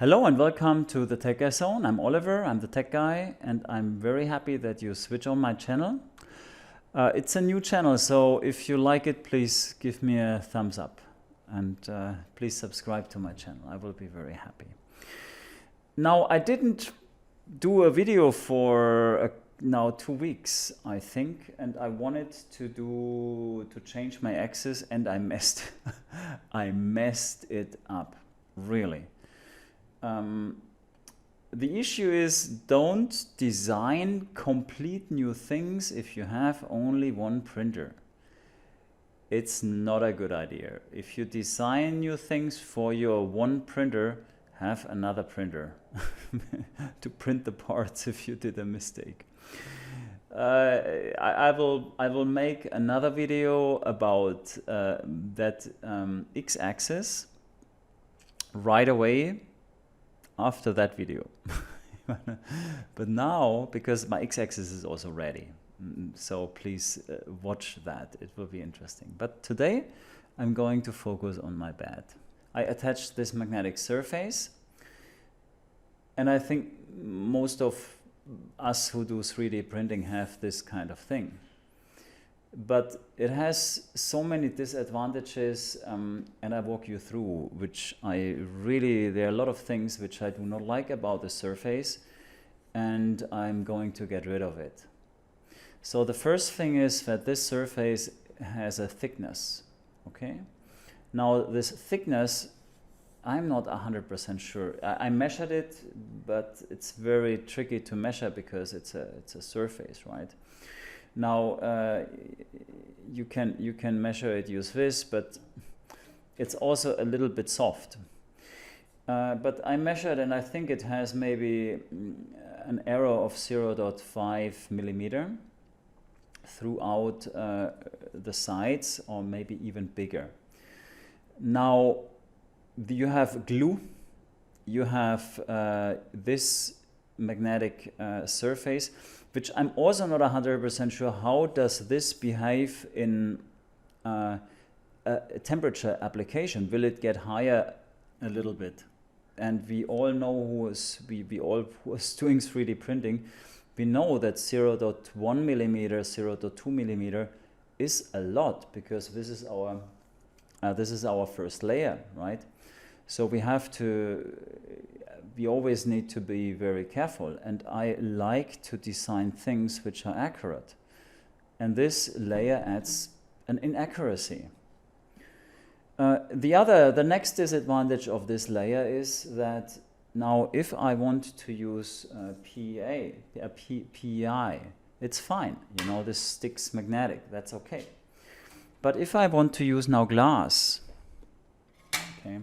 Hello and welcome to the Tech Guy Zone. I'm Oliver, I'm the tech guy, and I'm very happy that you switch on my channel. It's a new channel, so if you like it, please give me a thumbs up and please subscribe to my channel. I will be very happy. Now, I didn't do a video for now 2 weeks, I think, and I wanted to change my axis, and I messed I messed it up, really. The issue is, don't design complete new things if you have only one printer. It's not a good idea. If you design new things for your one printer, have another printer to print the parts if you did a mistake. I will make another video about that x-axis right away after that video. But now, because my x-axis is also ready, so please watch that, it will be interesting. But today I'm going to focus on my bed. I attached this magnetic surface, and I think most of us who do 3D printing have this kind of thing. But it has so many disadvantages, and I walk you through, which there are a lot of things which I do not like about the surface, and I'm going to get rid of it. So the first thing is that this surface has a thickness, okay? Now this thickness, I'm not 100% sure. I measured it, but it's very tricky to measure because it's a surface, right? Now you can measure it, use this, but it's also a little bit soft. But I measured, and I think it has maybe an error of 0.5 millimeter throughout the sides, or maybe even bigger. Now you have glue, you have this magnetic surface, which I'm also not 100% sure how does this behave in a temperature application. Will it get higher a little bit? And we all know who is doing 3D printing, we know that 0.1 millimeter, 0.2 millimeter is a lot, because this is our first layer, right? So we always need to be very careful, and I like to design things which are accurate, and this layer adds an inaccuracy. The next disadvantage of this layer is that now if I want to use PEI, it's fine, you know, this sticks magnetic, that's okay. But if I want to use now glass, okay,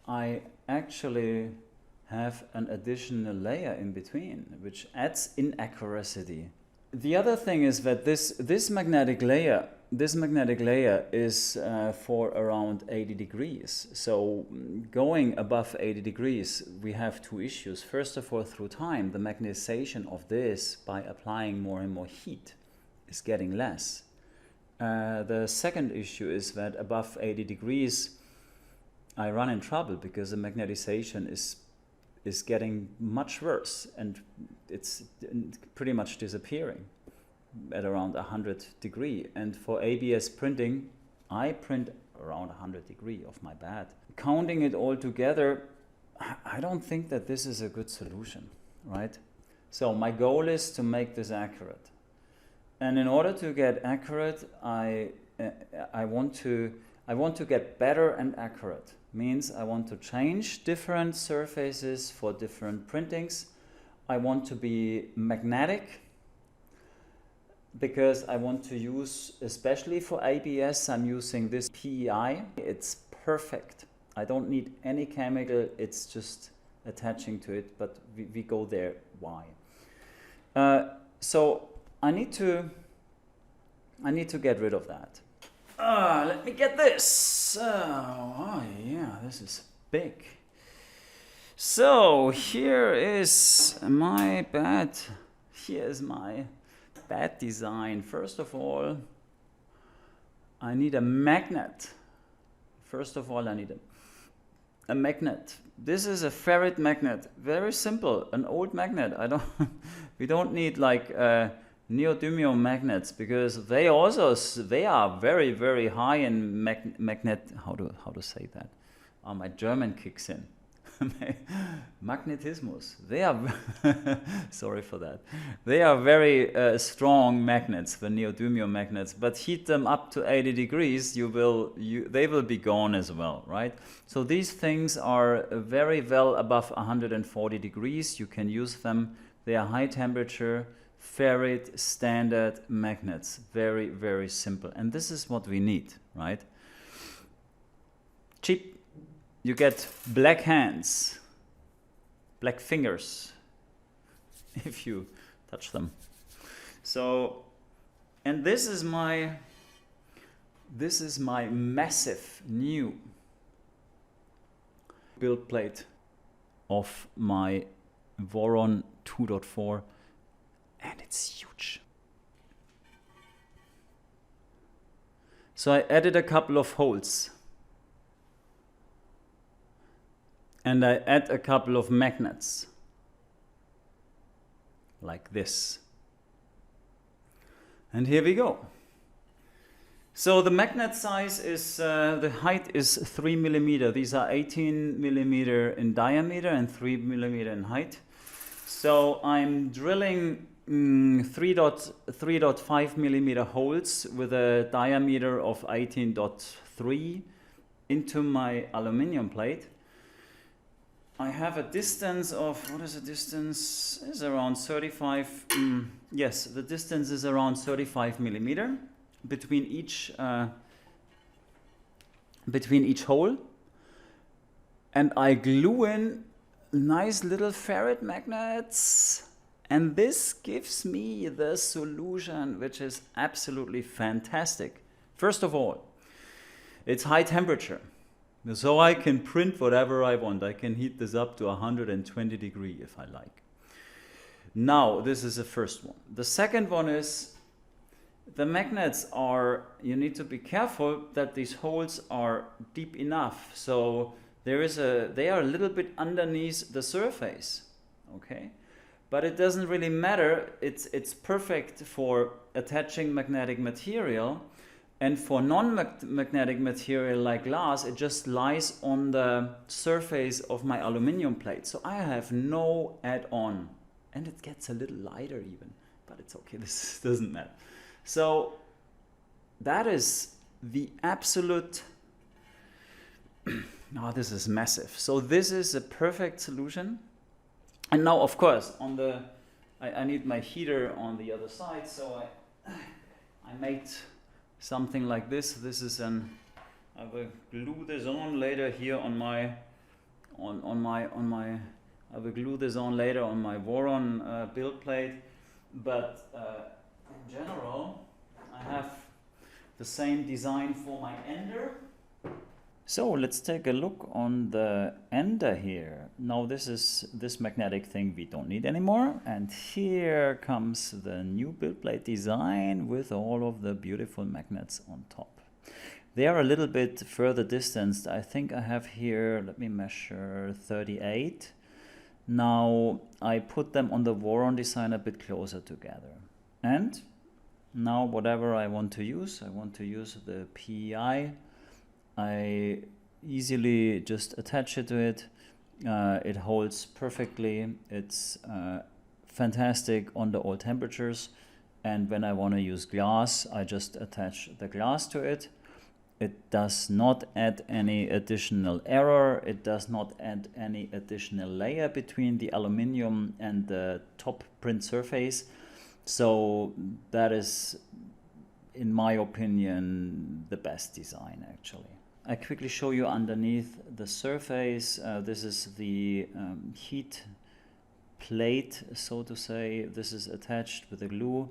I actually have an additional layer in between, which adds inaccuracy. The other thing is that this magnetic layer is for around 80 degrees. So going above 80 degrees, we have two issues. First of all, through time, the magnetization of this, by applying more and more heat, is getting less. The second issue is that above 80 degrees, I run in trouble because the magnetization is getting much worse, and it's pretty much disappearing at around 100 degrees. And for ABS printing, I print around 100 degrees of my bed. Counting it all together, I don't think that this is a good solution, right? So my goal is to make this accurate. And in order to get accurate, I want to get better and accurate. Means I want to change different surfaces for different printings. I want to be magnetic, because I want to use, especially for ABS, I'm using this PEI. It's perfect. I don't need any chemical, it's just attaching to it, but we go there. Why? So I need to get rid of that. Let me get this. Oh yeah, this is big. So here is my bed. Here is my bed design. First of all, I need a magnet. First of all, I need a magnet. This is a ferrite magnet, very simple, an old magnet. We don't need like neodymium magnets, because they are very, very high in magnet. How to say that? My German kicks in. Magnetismus. They are sorry for that. They are very strong magnets, the neodymium magnets. But heat them up to 80 degrees, they will be gone as well, right? So these things are very well above 140 degrees. You can use them. They are high temperature, ferrite standard magnets. Very, very simple. And this is what we need, right? Cheap. You get black hands, black fingers, if you touch them. So, and this is my massive new build plate of my Voron 2.4, and it's huge. So I added a couple of holes. And I add a couple of magnets, like this. And here we go. So the magnet size is, the height is 3 millimeter. These are 18 millimeter in diameter and 3 millimeter in height. So I'm drilling 3.5 millimeter holes with a diameter of 18.3 into my aluminium plate. I have a distance of, what is the distance? It's around 35, yes, the distance is around 35 millimeter between each hole. And I glue in nice little ferrite magnets. And this gives me the solution, which is absolutely fantastic. First of all, it's high temperature. So I can print whatever I want. I can heat this up to 120 degrees if I like. Now, this is the first one. The second one is the magnets are, you need to be careful that these holes are deep enough. So they are a little bit underneath the surface, okay? But it doesn't really matter. It's perfect for attaching magnetic material. And for non-magnetic material like glass, it just lies on the surface of my aluminium plate. So I have no add-on. And it gets a little lighter even, but it's okay, this doesn't matter. So that is the absolute, oh, this is massive. So this is a perfect solution. And now, of course, on the, I need my heater on the other side, so I made something like this. This is I will glue this on later here on my, I will glue this on later on my Voron build plate. But in general, I have the same design for my Ender. So let's take a look on the Ender here. Now this magnetic thing we don't need anymore. And here comes the new build plate design with all of the beautiful magnets on top. They are a little bit further distanced. I think I have here, let me measure, 38. Now I put them on the Voron design a bit closer together. And now whatever I want to use the PEI. I easily just attach it to it. It holds perfectly. It's fantastic under all temperatures. And when I want to use glass, I just attach the glass to it. It does not add any additional error. It does not add any additional layer between the aluminium and the top print surface. So that is, in my opinion, the best design actually. I quickly show you underneath the surface. This is the heat plate, so to say. This is attached with the glue.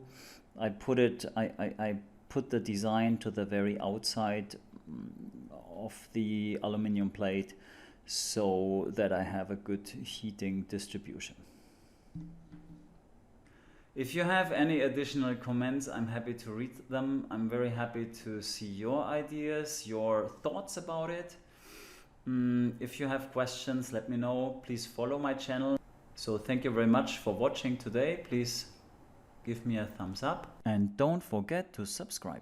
I put the design to the very outside of the aluminium plate so that I have a good heating distribution. If you have any additional comments, I'm happy to read them. I'm very happy to see your ideas, your thoughts about it. If you have questions, let me know. Please follow my channel. So thank you very much for watching today. Please give me a thumbs up and don't forget to subscribe.